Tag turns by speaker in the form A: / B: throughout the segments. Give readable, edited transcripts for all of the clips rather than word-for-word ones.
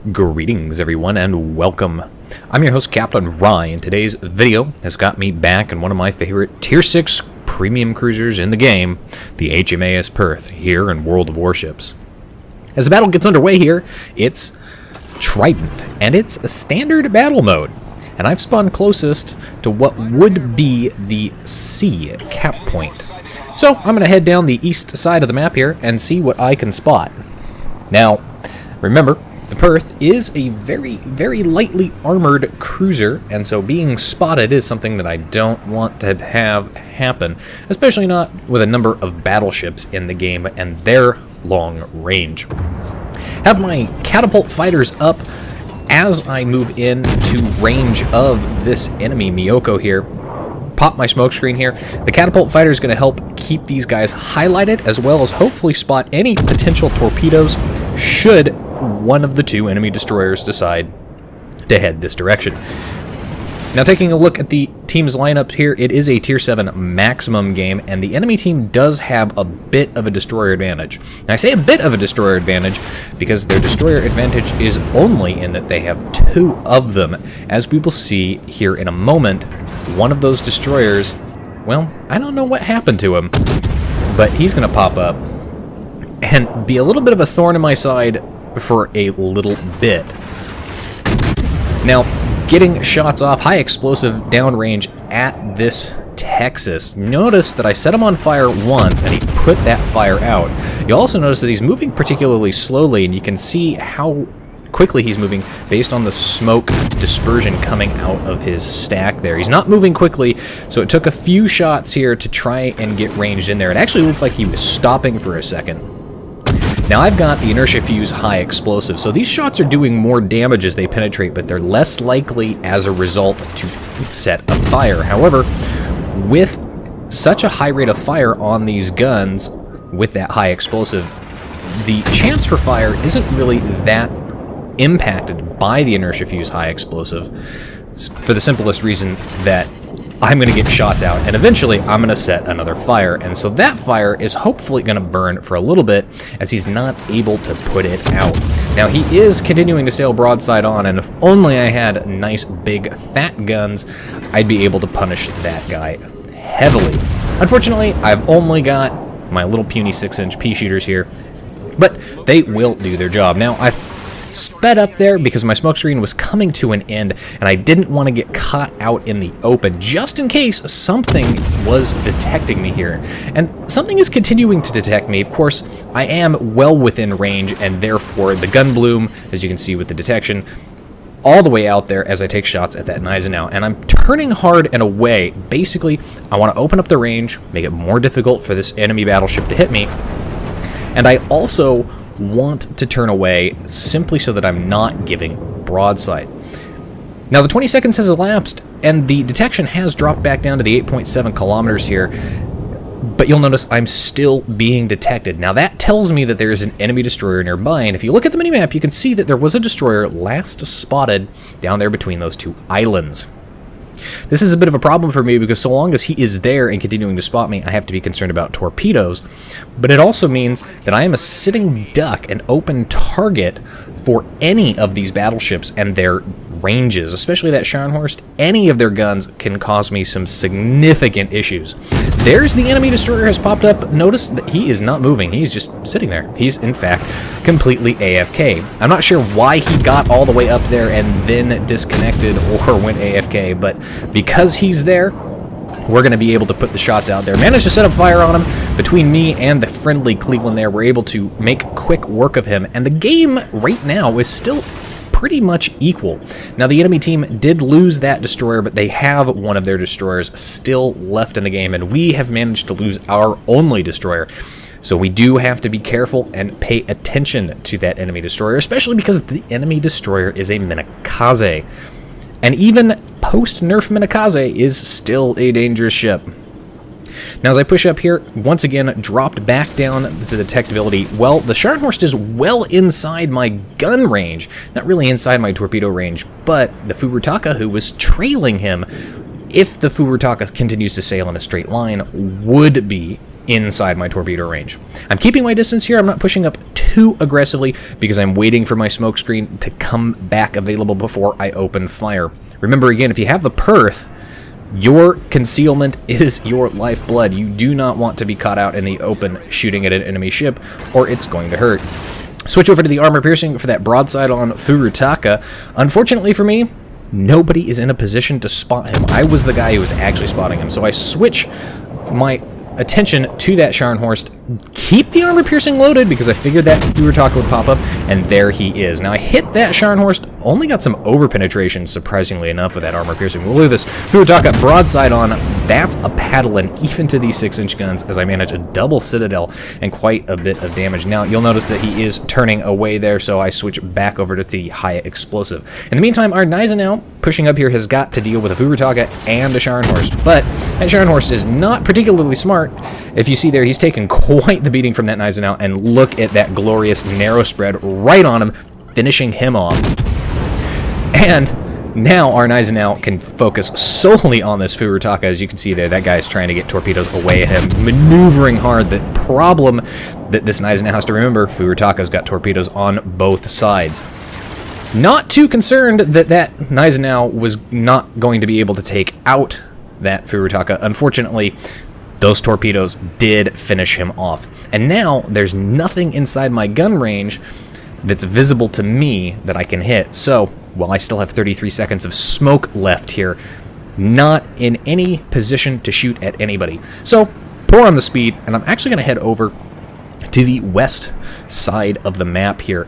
A: Greetings everyone and welcome. I'm your host Captain Rye, and today's video has got me back in one of my favorite Tier 6 premium cruisers in the game, the HMAS Perth, here in World of Warships. As the battle gets underway here, it's Trident, and it's a standard battle mode. And I've spawned closest to what would be the C cap point. So I'm going to head down the east side of the map here and see what I can spot. Now, remember, the Perth is a very lightly armored cruiser, and so being spotted is something that I don't want to have happen, especially not with a number of battleships in the game and their long range. Have my catapult fighters up as I move into range of this enemy Miyoko here. Pop my smoke screen here. The catapult fighter is going to help keep these guys highlighted, as well as hopefully spot any potential torpedoes should one of the two enemy destroyers decide to head this direction. Now, taking a look at the team's lineup here, it is a Tier 7 maximum game, and the enemy team does have a bit of a destroyer advantage. And I say a bit of a destroyer advantage because their destroyer advantage is only in that they have two of them. As we will see here in a moment, one of those destroyers, well, I don't know what happened to him, but he's going to pop up and be a little bit of a thorn in my side for a little bit. Now, getting shots off high explosive downrange at this Texas. Notice that I set him on fire once and he put that fire out. You also notice that he's moving particularly slowly, and you can see how quickly he's moving based on the smoke dispersion coming out of his stack there. He's not moving quickly, so it took a few shots here to try and get ranged in there. It actually looked like he was stopping for a second. Now, I've got the inertia fuse high explosive, so these shots are doing more damage as they penetrate, but they're less likely as a result to set a fire. However, with such a high rate of fire on these guns with that high explosive, the chance for fire isn't really that impacted by the inertia fuse high explosive, for the simplest reason that I'm going to get shots out, and eventually I'm going to set another fire, and so that fire is hopefully going to burn for a little bit as he's not able to put it out. Now, he is continuing to sail broadside on, and if only I had nice big fat guns, I'd be able to punish that guy heavily. Unfortunately, I've only got my little puny 6-inch pea shooters here, but they will do their job. Now, I've sped up there because my smoke screen was coming to an end, and I didn't want to get caught out in the open just in case something was detecting me here. And something is continuing to detect me. Of course, I am well within range, and therefore the gun bloom, as you can see with the detection, all the way out there as I take shots at that Gneisenau. And I'm turning hard and away. Basically, I want to open up the range, make it more difficult for this enemy battleship to hit me, and I also want to turn away simply so that I'm not giving broadside. Now, the 20 seconds has elapsed and the detection has dropped back down to the 8.7 kilometers here, but you'll notice I'm still being detected. Now, that tells me that there is an enemy destroyer nearby, and if you look at the minimap, you can see that there was a destroyer last spotted down there between those two islands. This is a bit of a problem for me because so long as he is there and continuing to spot me, I have to be concerned about torpedoes. But it also means that I am a sitting duck, an open target for any of these battleships and their ranges, especially that Scharnhorst. Any of their guns can cause me some significant issues. There's the enemy destroyer has popped up. Notice that he is not moving. He's just sitting there. He's, in fact, completely AFK. I'm not sure why he got all the way up there and then disconnected or went AFK, but because he's there, we're going to be able to put the shots out there. Managed to set up fire on him. Between me and the friendly Cleveland there, we're able to make quick work of him, and the game right now is still pretty much equal. Now, the enemy team did lose that destroyer, but they have one of their destroyers still left in the game, and we have managed to lose our only destroyer. So we do have to be careful and pay attention to that enemy destroyer, especially because the enemy destroyer is a Minakaze. And even post-nerf Minakaze is still a dangerous ship. Now, as I push up here, once again, dropped back down to detectability. Well, the Scharnhorst is well inside my gun range. Not really inside my torpedo range, but the Furutaka, who was trailing him, if the Furutaka continues to sail in a straight line, would be inside my torpedo range. I'm keeping my distance here. I'm not pushing up too too aggressively because I'm waiting for my smoke screen to come back available before I open fire. Remember, again, if you have the Perth, your concealment is your lifeblood. You do not want to be caught out in the open shooting at an enemy ship, or it's going to hurt. Switch over to the armor piercing for that broadside on Furutaka. Unfortunately for me, nobody is in a position to spot him. I was the guy who was actually spotting him, so I switch my attention to that Scharnhorst, keep the armor piercing loaded because I figured that Furutaka would pop up, and there he is. Now I hit that Scharnhorst, only got some over penetration, surprisingly enough, with that armor piercing. We'll look at this Furutaka broadside on. That's a paddle, and even to these 6-inch guns, as I manage a double citadel and quite a bit of damage. Now you'll notice that he is turning away there, so I switch back over to the high explosive. In the meantime, our Gneisenau pushing up here has got to deal with a Furutaka and a Scharnhorst, but that Scharnhorst is not particularly smart. If you see there, he's taken quite the beating from that Gneisenau, and look at that glorious narrow spread right on him, finishing him off. And now our Gneisenau can focus solely on this Furutaka. As you can see there, that guy is trying to get torpedoes away at him, maneuvering hard. The problem that this Gneisenau has to remember, Furutaka's got torpedoes on both sides. Not too concerned that that Gneisenau was not going to be able to take out that Furutaka. Unfortunately, those torpedoes did finish him off. And now there's nothing inside my gun range that's visible to me that I can hit. So, while I still have 33 seconds of smoke left here, not in any position to shoot at anybody. So, pour on the speed, and I'm actually going to head over to the west side of the map here,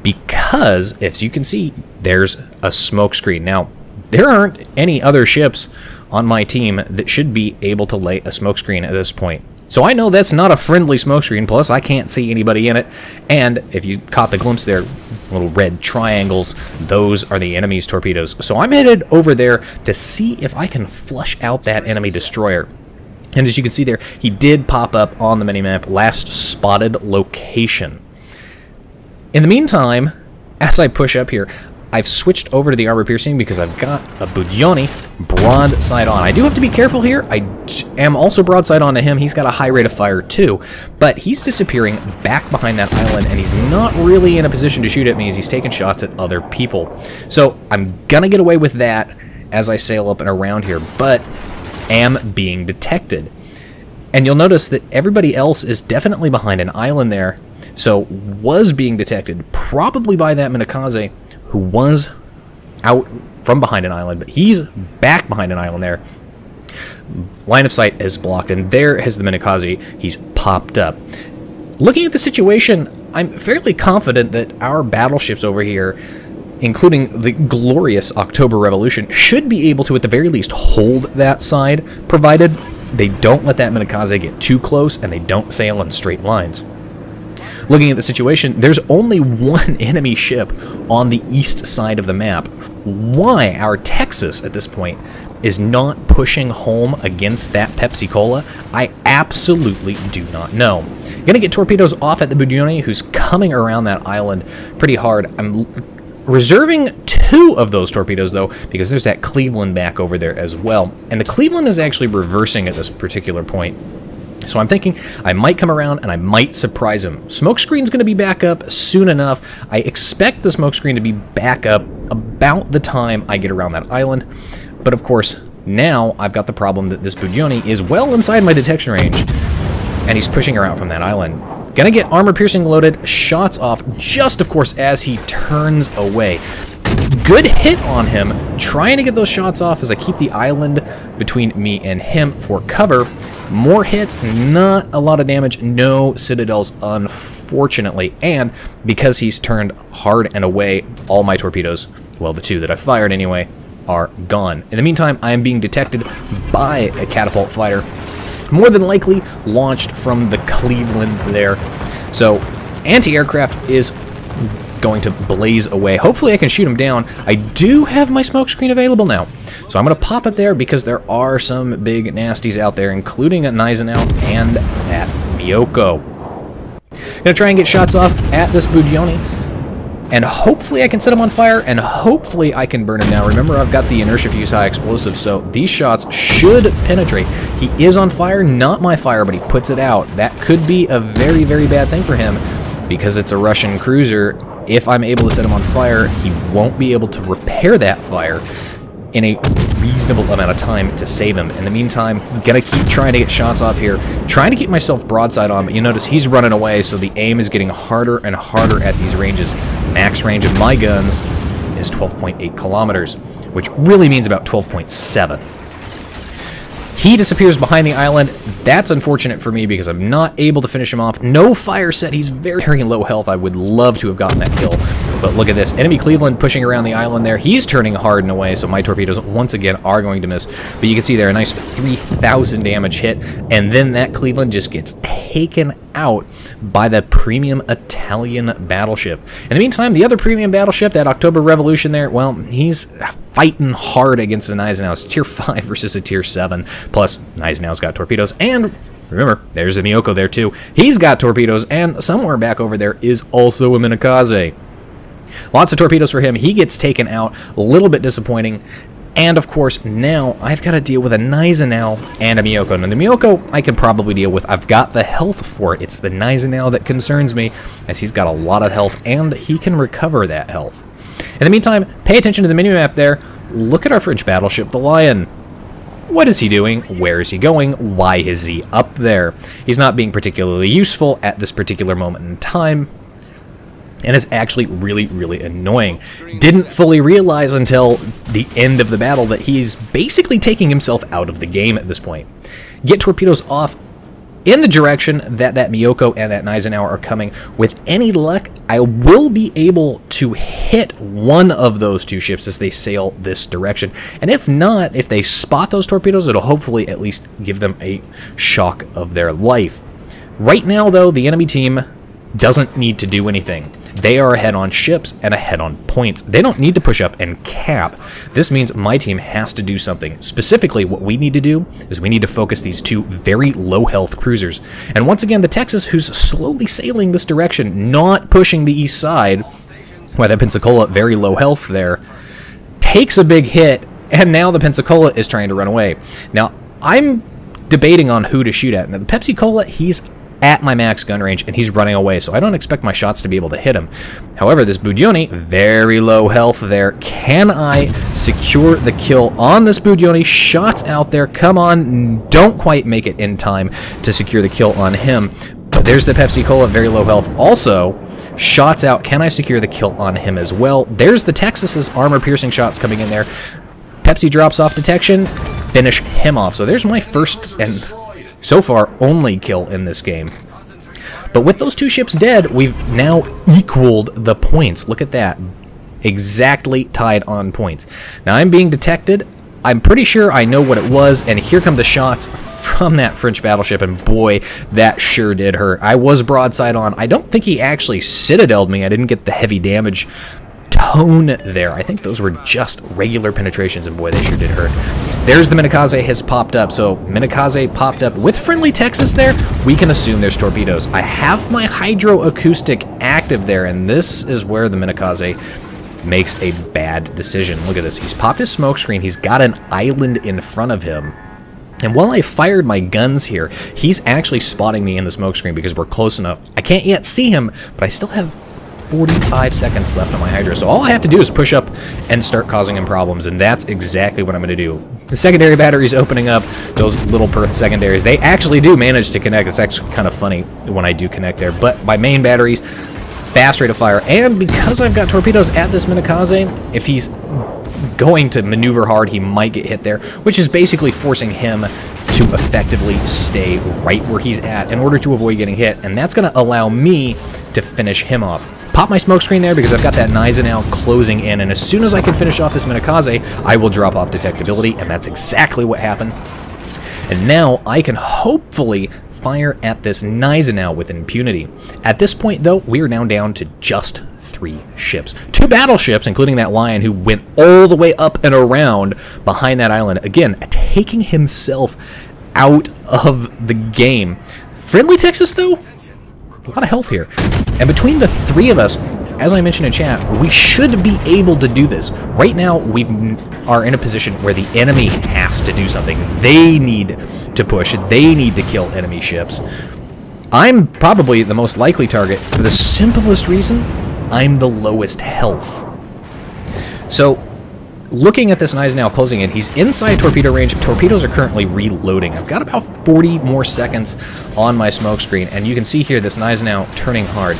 A: because, as you can see, there's a smoke screen. Now, there aren't any other ships on my team that should be able to lay a smokescreen at this point. So I know that's not a friendly smokescreen, plus I can't see anybody in it, and if you caught the glimpse there, little red triangles, those are the enemy's torpedoes. So I'm headed over there to see if I can flush out that enemy destroyer. And as you can see there, he did pop up on the minimap, last spotted location. In the meantime, as I push up here, I've switched over to the armor piercing because I've got a Budyoni broadside on. I do have to be careful here. I am also broadside on to him. He's got a high rate of fire too, but he's disappearing back behind that island, and he's not really in a position to shoot at me as he's taking shots at other people. So I'm gonna get away with that as I sail up and around here, but am being detected. And you'll notice that everybody else is definitely behind an island there, so was being detected probably by that Minakaze, who was out from behind an island, but he's back behind an island there. Line of sight is blocked, and there is the Minakaze. He's popped up. Looking at the situation, I'm fairly confident that our battleships over here, including the glorious October Revolution, should be able to at the very least hold that side, provided they don't let that Minakaze get too close and they don't sail in straight lines. Looking at the situation, there's only one enemy ship on the east side of the map. Why our Texas at this point is not pushing home against that Pepsi Cola, I absolutely do not know. Gonna get torpedoes off at the Budyoni, who's coming around that island pretty hard. I'm reserving 2 of those torpedoes, though, because there's that Cleveland back over there as well. And the Cleveland is actually reversing at this particular point. So I'm thinking I might come around and I might surprise him. Smokescreen's going to be back up soon enough. I expect the smokescreen to be back up about the time I get around that island. But of course, now I've got the problem that this Budyoni is well inside my detection range, and he's pushing her out from that island. Gonna get armor piercing loaded, shots off, just of course as he turns away. Good hit on him, trying to get those shots off as I keep the island between me and him for cover. More hits, not a lot of damage, no citadels, unfortunately. And because he's turned hard and away, all my torpedoes, well, the 2 that I fired anyway, are gone. In the meantime, I am being detected by a catapult fighter, more than likely launched from the Cleveland there. So anti-aircraft is going to blaze away. Hopefully I can shoot him down. I do have my smokescreen available now, so I'm going to pop it there because there are some big nasties out there, including a Gneisenau and that Miyoko. Going to try and get shots off at this Budyoni, and hopefully I can set him on fire, and hopefully I can burn him down. Remember, I've got the inertia fuse high explosive, so these shots should penetrate. He is on fire, not my fire, but he puts it out. That could be a very, very bad thing for him. because it's a Russian cruiser, if I'm able to set him on fire, he won't be able to repair that fire in a reasonable amount of time to save him. In the meantime, gonna keep trying to get shots off here, trying to keep myself broadside on, but you notice he's running away, so the aim is getting harder and harder at these ranges. Max range of my guns is 12.8 kilometers, which really means about 12.7. He disappears behind the island. That's unfortunate for me because I'm not able to finish him off. No fire set. He's very, very low health. I would love to have gotten that kill. But look at this. Enemy Cleveland pushing around the island there. He's turning hard and away, so my torpedoes once again are going to miss. But you can see there a nice 3,000 damage hit. And then that Cleveland just gets taken out by the premium Italian battleship. In the meantime, the other premium battleship, that October Revolution there, well, he's fighting hard against the Gneisenau. It's tier 5 versus a tier 7. Plus, Gneisenau's got torpedoes. And remember, there's a Miyoko there too. He's got torpedoes, and somewhere back over there is also a Minakaze. Lots of torpedoes for him. He gets taken out. A little bit disappointing. And of course, now I've got to deal with a Gneisenau and a Miyoko. And the Miyoko I can probably deal with. I've got the health for it. It's the Gneisenau that concerns me, as he's got a lot of health, and he can recover that health. In the meantime, pay attention to the minimap there. Look at our French battleship, the Lion. What is he doing? Where is he going? Why is he up there? He's not being particularly useful at this particular moment in time, and is actually really, really annoying. Didn't fully realize until the end of the battle that he's basically taking himself out of the game at this point. Get torpedoes off in the direction that that Miyoko and that Gneisenau are coming. With any luck, I will be able to hit one of those two ships as they sail this direction. And if not, if they spot those torpedoes, it'll hopefully at least give them a shock of their life. Right now, though, the enemy team doesn't need to do anything. They are ahead on ships and ahead on points. They don't need to push up and cap. This means my team has to do something. Specifically, what we need to do is we need to focus these two very low health cruisers. And once again, the Texas, who's slowly sailing this direction, not pushing the east side, why that Pensacola, very low health there, takes a big hit, and now the Pensacola is trying to run away. Now, I'm debating on who to shoot at. Now, the Pepsi Cola, he's at my max gun range, and he's running away, so I don't expect my shots to be able to hit him. However, this Budioni, very low health there. Can I secure the kill on this Budioni? Shots out there, come on, don't quite make it in time to secure the kill on him. But there's the Pepsi Cola, very low health. Also, shots out, can I secure the kill on him as well? There's the Texas's armor-piercing shots coming in there. Pepsi drops off detection, finish him off. So there's my first and so far only kill in this game. But with those two ships dead, we've now equaled the points. Look at that. Exactly tied on points. Now I'm being detected. I'm pretty sure I know what it was, and here come the shots from that French battleship, and boy, that sure did hurt. I was broadside on. I don't think he actually citadeled me. I didn't get the heavy damage tone there. I think those were just regular penetrations, and boy, they sure did hurt. There's the Minakaze has popped up. So Minakaze popped up with friendly Texas there. We can assume there's torpedoes. I have my hydroacoustic active there, and this is where the Minakaze makes a bad decision. Look at this. He's popped his smoke screen. He's got an island in front of him. And while I fired my guns here, he's actually spotting me in the smoke screen because we're close enough. I can't yet see him, but I still have 45 seconds left on my Hydra, so all I have to do is push up and start causing him problems, and that's exactly what I'm going to do. The secondary battery's opening up, those little Perth secondaries. They actually do manage to connect. It's actually kind of funny when I do connect there, but my main batteries, fast rate of fire, and because I've got torpedoes at this Minakaze, if he's going to maneuver hard, he might get hit there, which is basically forcing him to effectively stay right where he's at in order to avoid getting hit, and that's going to allow me to finish him off. Pop my smoke screen there because I've got that Gneisenau closing in, and as soon as I can finish off this Minakaze, I will drop off detectability, and that's exactly what happened. And now I can hopefully fire at this Gneisenau with impunity. At this point, though, we are now down to just 3 ships. 2 battleships, including that Lion who went all the way up and around behind that island, again, taking himself out of the game. Friendly Texas, though? A lot of health here. And between the 3 of us, as I mentioned in chat, we should be able to do this. Right now, we are in a position where the enemy has to do something. They need to push. They need to kill enemy ships. I'm probably the most likely target for the simplest reason: I'm the lowest health. So, looking at this Gneisenau closing in, he's inside torpedo range. Torpedoes are currently reloading. I've got about 40 more seconds on my smoke screen, and you can see here this Gneisenau turning hard.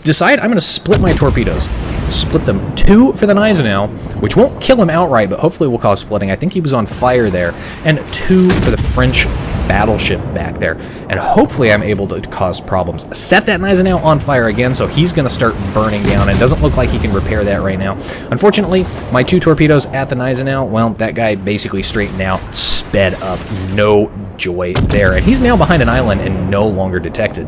A: Decide I'm going to split my torpedoes. Split them 2 for the Gneisenau, which won't kill him outright, but hopefully will cause flooding. I think he was on fire there. And 2 for the French battleship back there. And hopefully I'm able to cause problems. Set that Gneisenau on fire again, so he's going to start burning down. And it doesn't look like he can repair that right now. Unfortunately, my 2 torpedoes at the Gneisenau, well, that guy basically straightened out, sped up. No joy there. And he's now behind an island and no longer detected.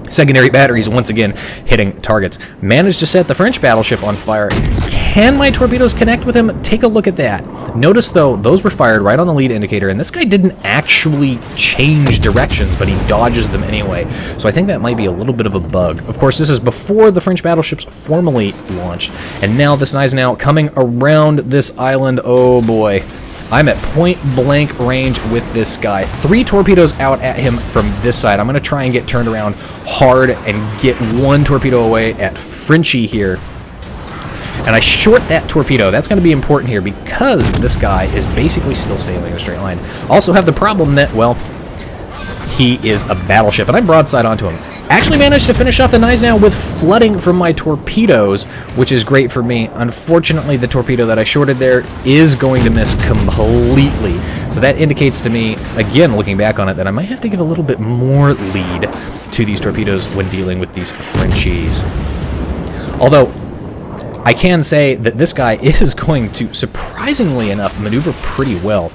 A: Secondary batteries once again hitting targets. Managed to set the French battleship on fire. Can my torpedoes connect with him? Take a look at that. Notice though, those were fired right on the lead indicator, and this guy didn't actually change directions, but he dodges them anyway. So I think that might be a little bit of a bug. Of course, this is before the French battleships formally launched, and now this Gneisenau coming around this island. Oh boy. I'm at point-blank range with this guy. 3 torpedoes out at him from this side. I'm going to try and get turned around hard and get 1 torpedo away at Frenchie here. And I short that torpedo. That's going to be important here because this guy is basically still sailing in a straight line. Also have the problem that, well, he is a battleship, and I broadside onto him. Actually managed to finish off the Gneisenau with flooding from my torpedoes, which is great for me. Unfortunately, the torpedo that I shorted there is going to miss completely. So that indicates to me, again, looking back on it, that I might have to give a little bit more lead to these torpedoes when dealing with these Frenchies. Although, I can say that this guy is going to, surprisingly enough, maneuver pretty well.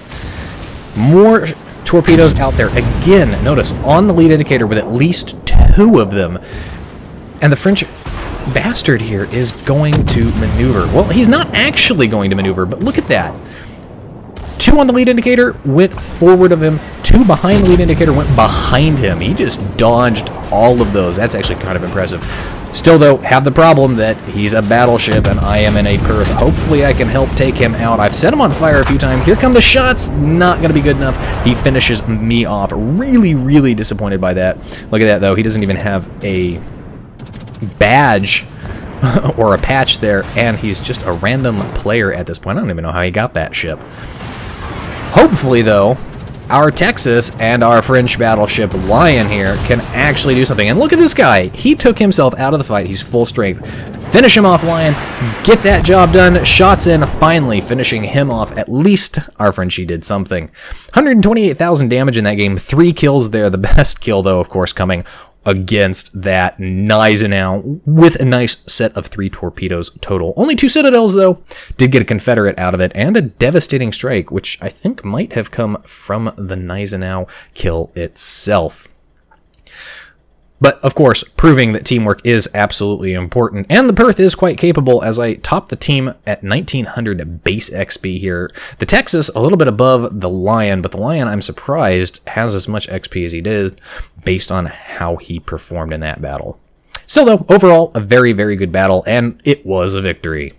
A: More torpedoes out there. Again, notice, on the lead indicator with at least 2 of them. And the French bastard here is going to maneuver. Well, he's not actually going to maneuver, but look at that. 2 on the lead indicator went forward of him. 2 behind the lead indicator went behind him. He just dodged all of those. That's actually kind of impressive. Still, though, have the problem that he's a battleship and I am in a Perth. Hopefully I can help take him out. I've set him on fire a few times. Here come the shots. Not going to be good enough. He finishes me off. Really, really disappointed by that. Look at that, though. He doesn't even have a badge or a patch there, and he's just a random player at this point. I don't even know how he got that ship. Hopefully, though, our Texas and our French battleship Lion here can actually do something. And look at this guy. He took himself out of the fight. He's full strength. Finish him off, Lion. Get that job done. Shots in. Finally finishing him off. At least our Frenchie did something. 128,000 damage in that game. 3 kills there. The best kill, though, of course, coming against that Gneisenau with a nice set of 3 torpedoes total. Only 2 citadels, though. Did get a Confederate out of it, and a devastating strike, which I think might have come from the Gneisenau kill itself. But, of course, proving that teamwork is absolutely important, and the Perth is quite capable as I top the team at 1900 base XP here. The Texas, a little bit above the Lion, but the Lion, I'm surprised, has as much XP as he did based on how he performed in that battle. Still, though, overall, a very, very good battle, and it was a victory.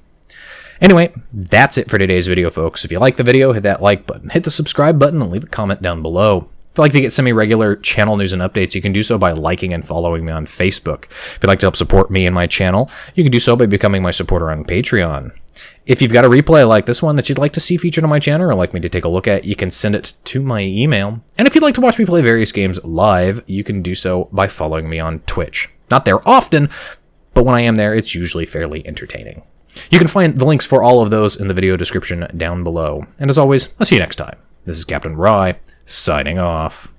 A: Anyway, that's it for today's video, folks. If you like the video, hit that like button, hit the subscribe button, and leave a comment down below. If you'd like to get semi-regular channel news and updates, you can do so by liking and following me on Facebook. If you'd like to help support me and my channel, you can do so by becoming my supporter on Patreon. If you've got a replay like this one that you'd like to see featured on my channel or like me to take a look at, you can send it to my email. And if you'd like to watch me play various games live, you can do so by following me on Twitch. Not there often, but when I am there, it's usually fairly entertaining. You can find the links for all of those in the video description down below. And as always, I'll see you next time. This is Captain Rye, signing off.